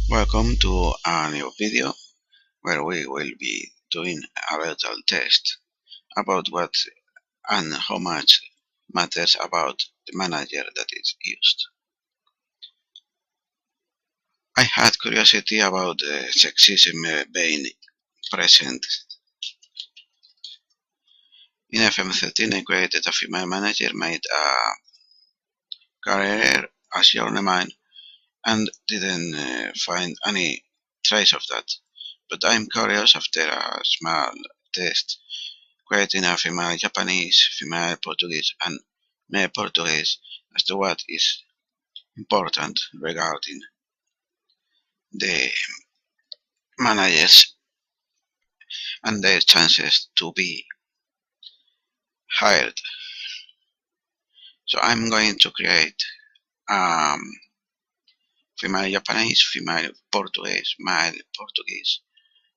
Welcome to a new video where we will be doing a little test about what and how much matters about the manager that is used. I had curiosity about sexism being present. In FM14 I created a female manager, made a career as journeyman and didn't find any trace of that. But I'm curious after a small test creating a female Japanese, female Portuguese, and male Portuguese as to what is important regarding the managers and their chances to be hired. So I'm going to create um, female Japanese, female Portuguese,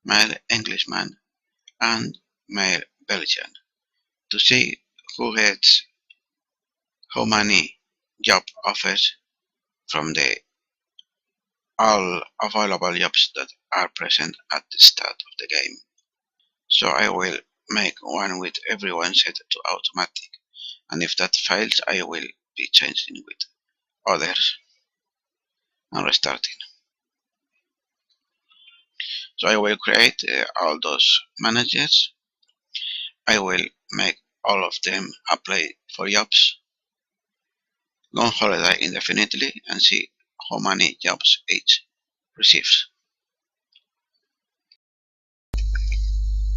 male Englishman, and male Belgian to see who gets how many job offers from the all available jobs that are present at the start of the game. So I will make one with everyone set to automatic, and if that fails I will be changing with others and restarting. So I will create all those managers. I will make all of them apply for jobs, go on holiday indefinitely, and see how many jobs each receives.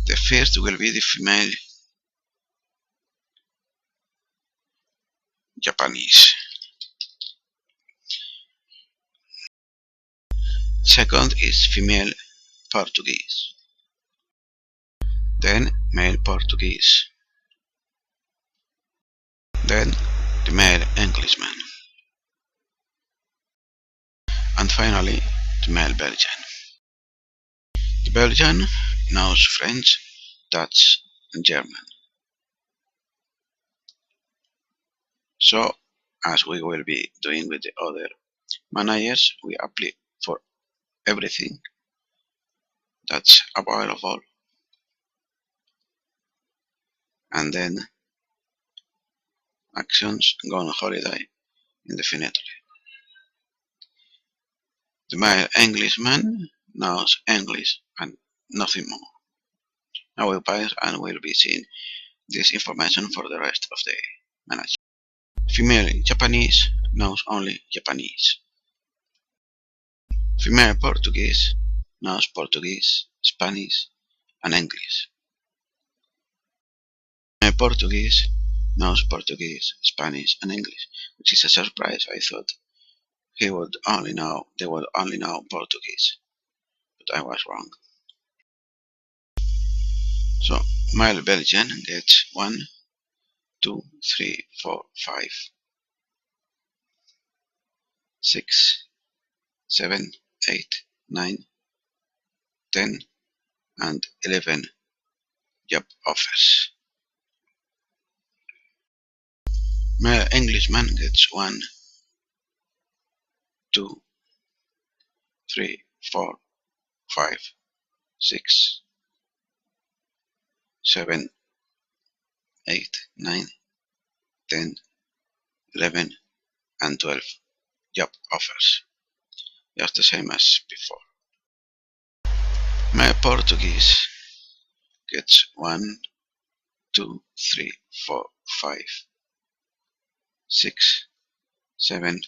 The first will be the female Japanese. Second is female Portuguese. Then male Portuguese. Then the male Englishman. And finally the male Belgian. The Belgian knows French, Dutch and German. So as we will be doing with the other managers, we apply for everything that's available, and then actions go on holiday indefinitely. The male Englishman knows English and nothing more. I will pass and will be seeing this information for the rest of the manager. Female Japanese knows only Japanese. Female Portuguese knows Portuguese, Spanish and English. Female Portuguese knows Portuguese, Spanish and English, which is a surprise. I thought they would only know Portuguese, but I was wrong. So male Belgian gets 1, 2, 3, 4, 5, 6, 7, 8, 9, 10 and 11 job offers. Male Englishman gets 1, 2, 3, 4, 5, 6, 7, 8, 9, 10, 11 and 12 job offers. Just the same as before. Male Portuguese gets 1, 2, 3, 4, 5, 6, 7,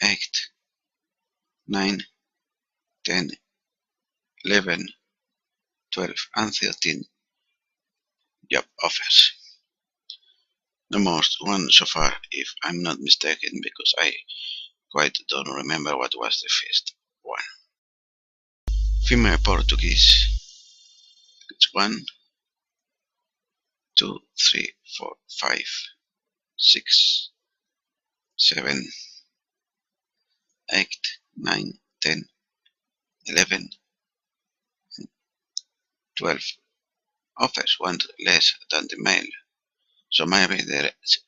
8, 9, 10, 11, 12 and 13 job offers. The most one so far, if I'm not mistaken, because I quite don't remember what was the first one. Female Portuguese. It's 1, 2, 3, 4, 5, 6, 7, 8, 9, 10, 11, 12 offers, one less than the male. So maybe there is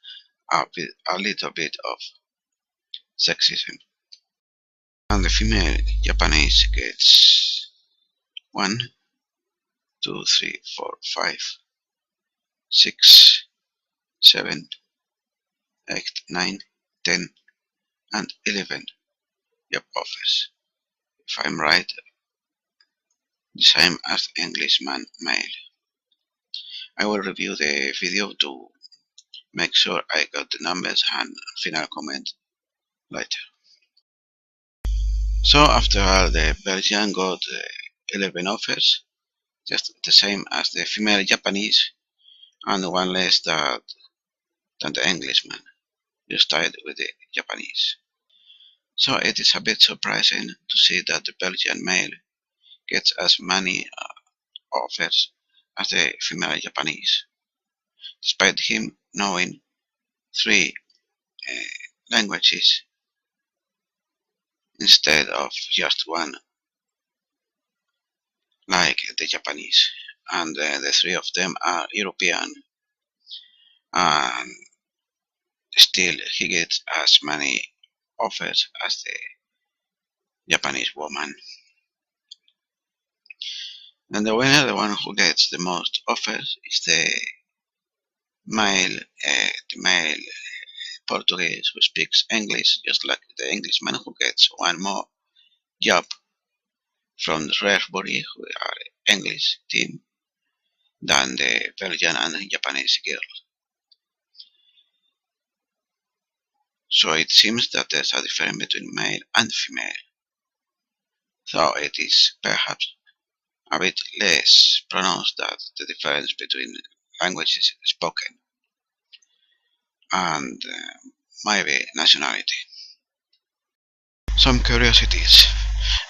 a little bit of sexism. and the female Japanese gets 1, 2, 3, 4, 5, 6, 7, 8, 9, 10, and 11 job offers. If I'm right, the same as Englishman male. I will review the video to make sure I got the numbers and final comment later. So after all, the Belgian got 11 offers, just the same as the female Japanese, and one less than the Englishman, just tied with the Japanese. So it is a bit surprising to see that the Belgian male gets as many offers as the female Japanese, despite him knowing 3 uh, languages instead of just one, like the Japanese. And the 3 of them are European, and still he gets as many offers as the Japanese woman. And the winner, the one who gets the most offers, is the male Portuguese who speaks English, just like the Englishman, who gets one more job from the Raspberry, who are English team, than the Belgian and Japanese girl. So it seems that there's a difference between male and female. So it is perhaps a bit less pronounced that the difference between languages spoken and maybe nationality. Some curiosities.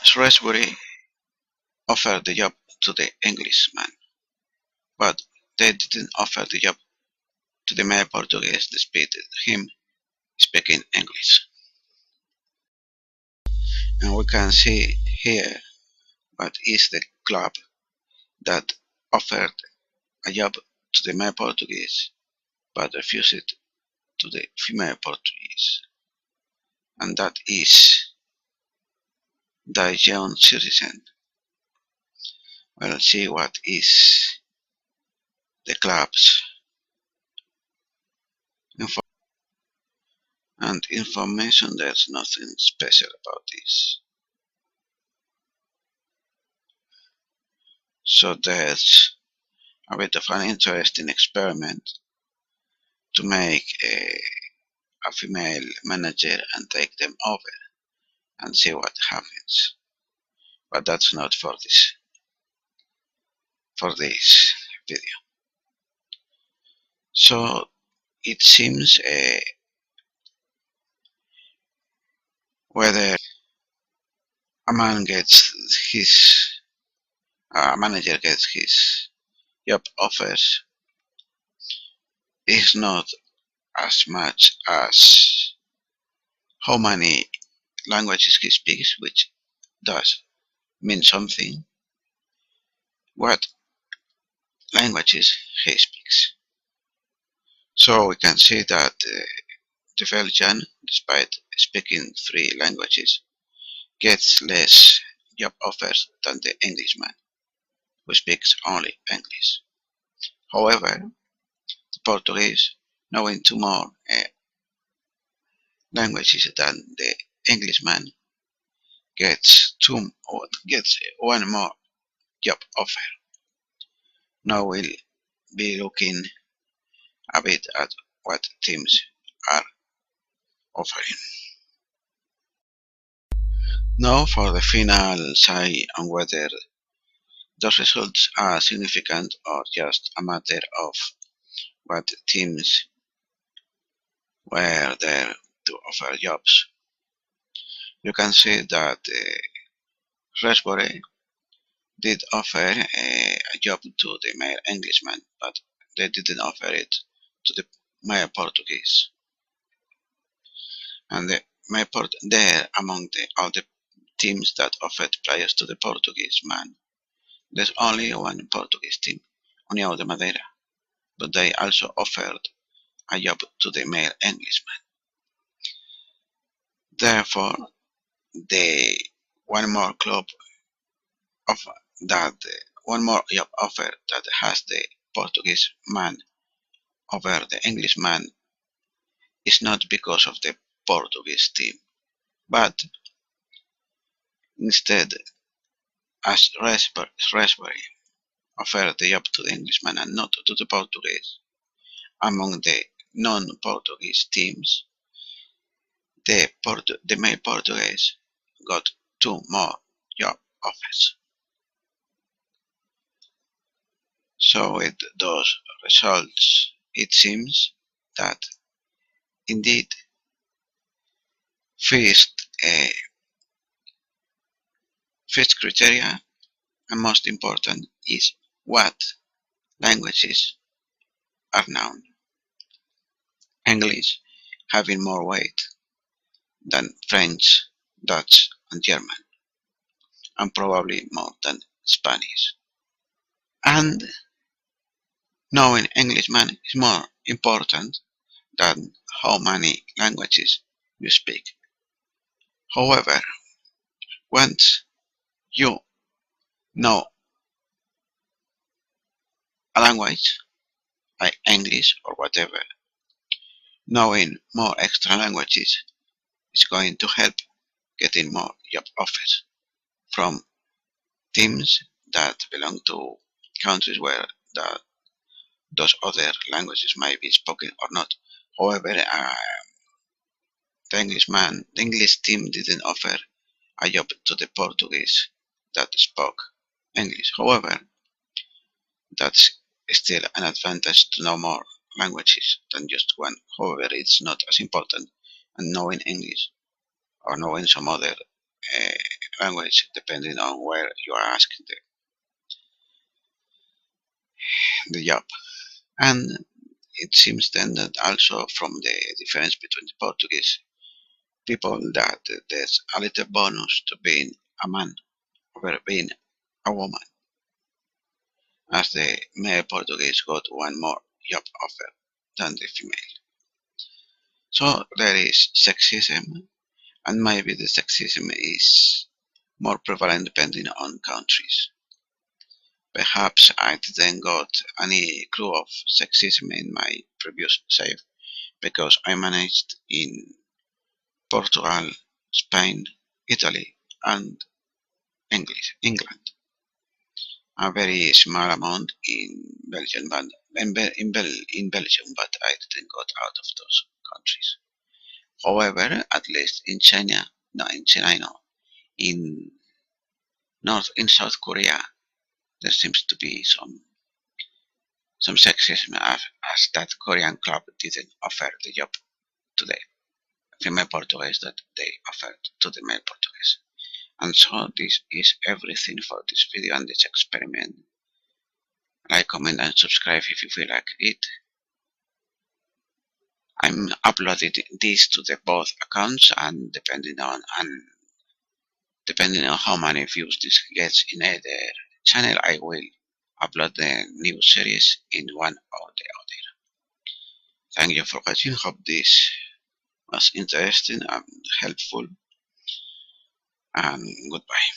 Shrewsbury offered the job to the Englishman, but they didn't offer the job to the male Portuguese despite him speaking English. And we can see here what is the club that offered a job to the male Portuguese but refused it to the female Portuguese. And that is the young citizen. We'll see what is the club's info and information. There's nothing special about this. So there's a bit of an interesting experiment to make a female manager and take them over and see what happens. But that's not for this video. So it seems whether a manager gets his job offers is not as much as how many languages he speaks, which does mean something, what languages he speaks. So we can see that the Belgian, despite speaking 3 languages, gets less job offers than the Englishman, who speaks only English. However, the Portuguese, knowing 2 more languages than the Englishman, gets 1 more job offer. Now we'll be looking a bit at what teams are offering. Now for the final say on whether those results are significant or just a matter of what teams were there to offer jobs. You can see that Raspberry did offer a job to the male Englishman, but they didn't offer it to the male Portuguese. And there among all the teams that offered players to the Portuguese man, there's only one Portuguese team, União de Madeira, but they also offered a job to the male Englishman. Therefore, the one more club of that one more job offer that has the Portuguese man over the English man is not because of the Portuguese team, but instead as Raspberry offered the job to the Englishman and not to the Portuguese. Among the non-Portuguese teams, the male Portuguese got two more job offers. So with those results, it seems that indeed first, first criteria and most important is what languages are known. English having more weight than French, Dutch, and German, and probably more than Spanish. And knowing Englishman is more important than how many languages you speak. However, once you know a language, like English or whatever, knowing more extra languages is going to help getting more job offers from teams that belong to countries where those other languages might be spoken or not. However, the English team didn't offer a job to the Portuguese that spoke English. However, that's still an advantage to know more languages than just one. However, it's not as important as knowing English or knowing some other uh, language, depending on where you are asking the job. And it seems then that also from the difference between the Portuguese people that there's a little bonus to being a man over being a woman, as the male Portuguese got one more job offer than the female. So there is sexism, and maybe the sexism is more prevalent depending on countries. Perhaps I didn't got any clue of sexism in my previous save because I managed in Portugal, Spain, Italy, and England. A very small amount in Belgium, but in Belgium, but I didn't got out of those countries. However, at least in China, no, in China, no, in South Korea, there seems to be some sexism as that Korean club didn't offer the job to the female Portuguese that they offered to the male Portuguese. And so this is everything for this video and this experiment. Like, comment, and subscribe if you feel like it. I'm uploading this to the both accounts, and depending on how many views this gets in either channel, I will upload the new series in one or the other. Thank you for watching. Hope this was interesting and helpful, and goodbye.